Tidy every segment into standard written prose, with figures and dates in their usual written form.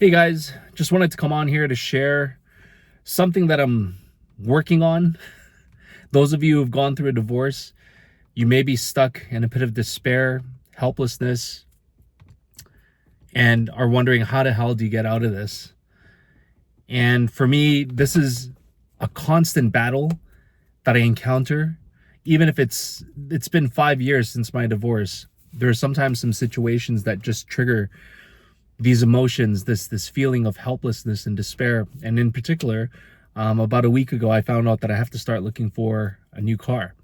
Hey guys, just wanted to come on here to share something that I'm working on. Those of you who've gone through a divorce, you may be stuck in a pit of despair, helplessness, and are wondering how the hell do you get out of this? And for me, this is a constant battle that I encounter. Even if it's been 5 years since my divorce, there are sometimes some situations that just trigger these emotions, this feeling of helplessness and despair. And in particular, about a week ago, I found out that I have to start looking for a new car.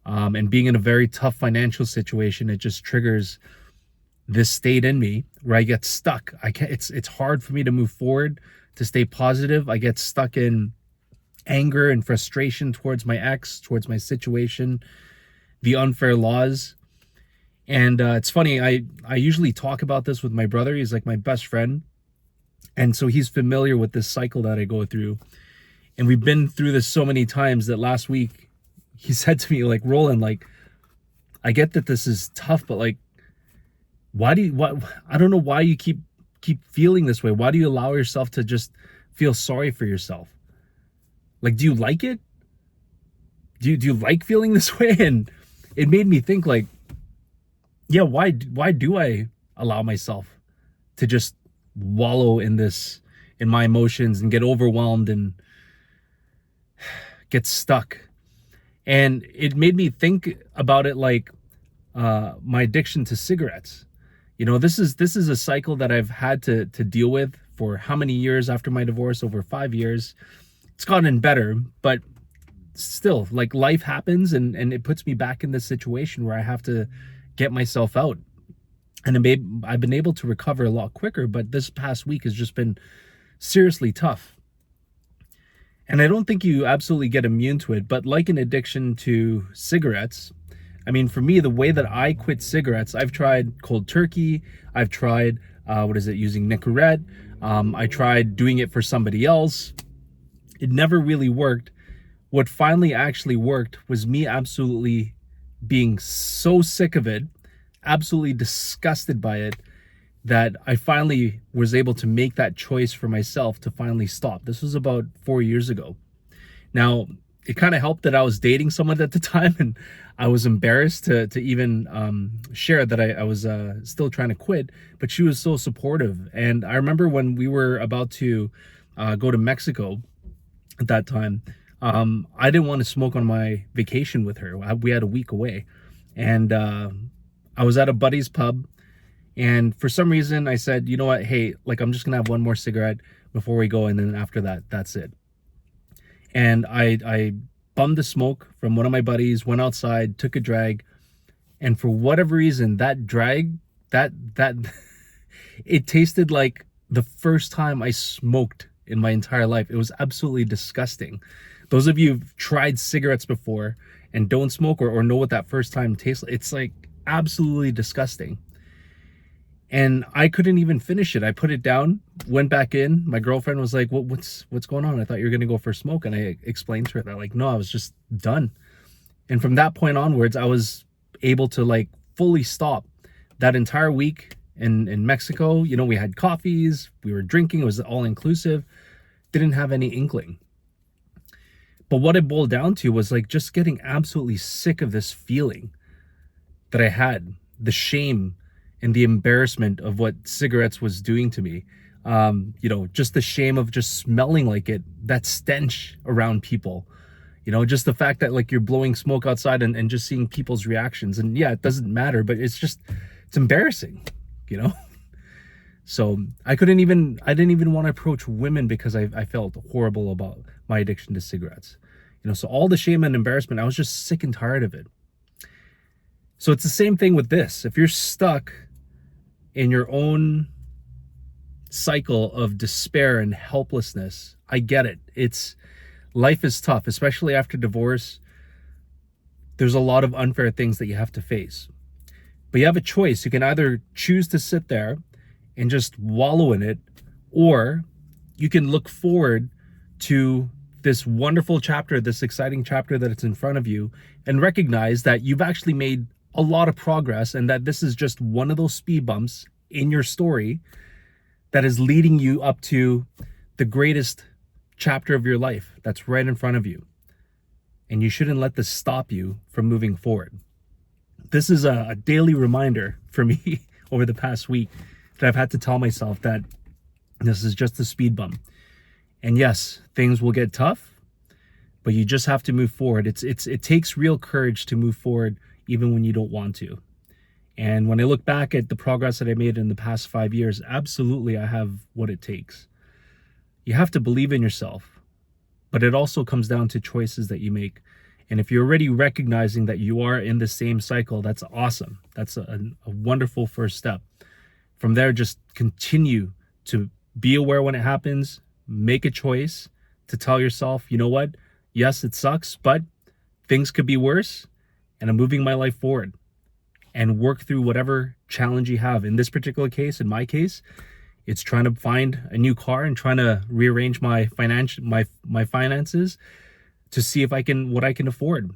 And being in a very tough financial situation, it just triggers this state in me where I get stuck. I can't. It's hard for me to move forward, to stay positive. I get stuck in anger and frustration towards my ex, towards my situation, the unfair laws. And it's funny, I usually talk about this with my brother. He's like my best friend. And so he's familiar with this cycle that I go through. And we've been through this so many times that last week he said to me, like, Roland, like, I get that this is tough, but like, what I don't know why you keep feeling this way. Why do you allow yourself to just feel sorry for yourself? Like, do you like it? Do you like feeling this way? And it made me think, like, yeah, why do I allow myself to just wallow in my emotions and get overwhelmed and get stuck? And it made me think about it like my addiction to cigarettes. You know, this is a cycle that I've had to deal with for how many years after my divorce? Over 5 years. It's gotten better, but still, like, life happens and it puts me back in this situation where I have to get myself out. And I've been able to recover a lot quicker, but this past week has just been seriously tough. And I don't think you absolutely get immune to it, but like an addiction to cigarettes, I mean, for me, the way that I quit cigarettes, I've tried cold turkey, I've tried, using Nicorette, I tried doing it for somebody else. It never really worked. What finally actually worked was me absolutely being so sick of it, absolutely disgusted by it, that I finally was able to make that choice for myself to finally stop. This was about 4 years ago. Now, it kind of helped that I was dating someone at the time, and I was embarrassed to even share that I was still trying to quit, but she was so supportive. And I remember when we were about to go to Mexico at that time, I didn't want to smoke on my vacation with her. We had a week away, and I was at a buddy's pub, and for some reason I said, you know what, hey, like, I'm just gonna have one more cigarette before we go, and then after that, that's it. And I bummed the smoke from one of my buddies, went outside, took a drag, and for whatever reason, that drag, that it tasted like the first time I smoked in my entire life. It was absolutely disgusting. Those of you who've tried cigarettes before and don't smoke, or know what that first time tastes like, it's like absolutely disgusting. And I couldn't even finish it. I put it down, went back in. My girlfriend was like, what's going on? I thought you were going to go for a smoke. And I explained to her that, like, no, I was just done. And from that point onwards, I was able to, like, fully stop. That entire week in Mexico, you know, we had coffees, we were drinking, it was all inclusive. Didn't have any inkling. But what it boiled down to was, like, just getting absolutely sick of this feeling that I had, the shame and the embarrassment of what cigarettes was doing to me. You know, just the shame of just smelling like it, that stench around people. You know, just the fact that, like, you're blowing smoke outside and just seeing people's reactions. And yeah, it doesn't matter, but it's embarrassing, you know? So I didn't even want to approach women because I felt horrible about my addiction to cigarettes. You know, so all the shame and embarrassment, I was just sick and tired of it. So it's the same thing with this. If you're stuck in your own cycle of despair and helplessness, I get it. Life is tough, especially after divorce. There's a lot of unfair things that you have to face. But you have a choice. You can either choose to sit there and just wallow in it, or you can look forward to this wonderful chapter, this exciting chapter that it's in front of you, and recognize that you've actually made a lot of progress and that this is just one of those speed bumps in your story that is leading you up to the greatest chapter of your life that's right in front of you. And you shouldn't let this stop you from moving forward. This is a daily reminder for me over the past week that I've had to tell myself that this is just a speed bump. And yes, things will get tough, but you just have to move forward. It takes real courage to move forward even when you don't want to. And when I look back at the progress that I made in the past 5 years, absolutely I have what it takes. You have to believe in yourself, but it also comes down to choices that you make. And if you're already recognizing that you are in the same cycle, that's awesome. That's a wonderful first step. From there, just continue to be aware when it happens, make a choice to tell yourself, you know what? Yes, it sucks, but things could be worse, and I'm moving my life forward. And work through whatever challenge you have. In this particular case, in my case, it's trying to find a new car and trying to rearrange my finances to see if what I can afford.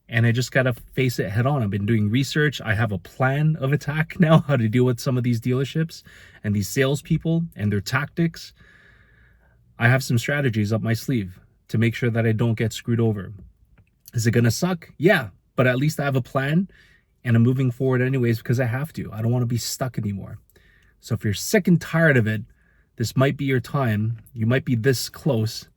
And I just gotta face it head on. I've been doing research. I have a plan of attack now, how to deal with some of these dealerships and these salespeople and their tactics. I have some strategies up my sleeve to make sure that I don't get screwed over. Is it gonna suck? Yeah, but at least I have a plan. And I'm moving forward anyways because I have to. I don't want to be stuck anymore. So if you're sick and tired of it, this might be your time. You might be this close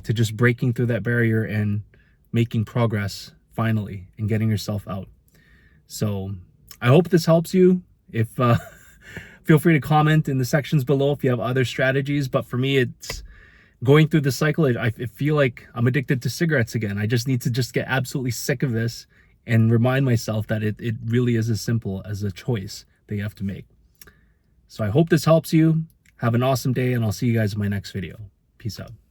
to just breaking through that barrier and making progress finally and getting yourself out. So I hope this helps you. If feel free to comment in the sections below if you have other strategies. But for me, it's going through the cycle. I feel like I'm addicted to cigarettes again. I just need to just get absolutely sick of this and remind myself that it really is as simple as a choice that you have to make. So I hope this helps you. Have an awesome day, and I'll see you guys in my next video. Peace out.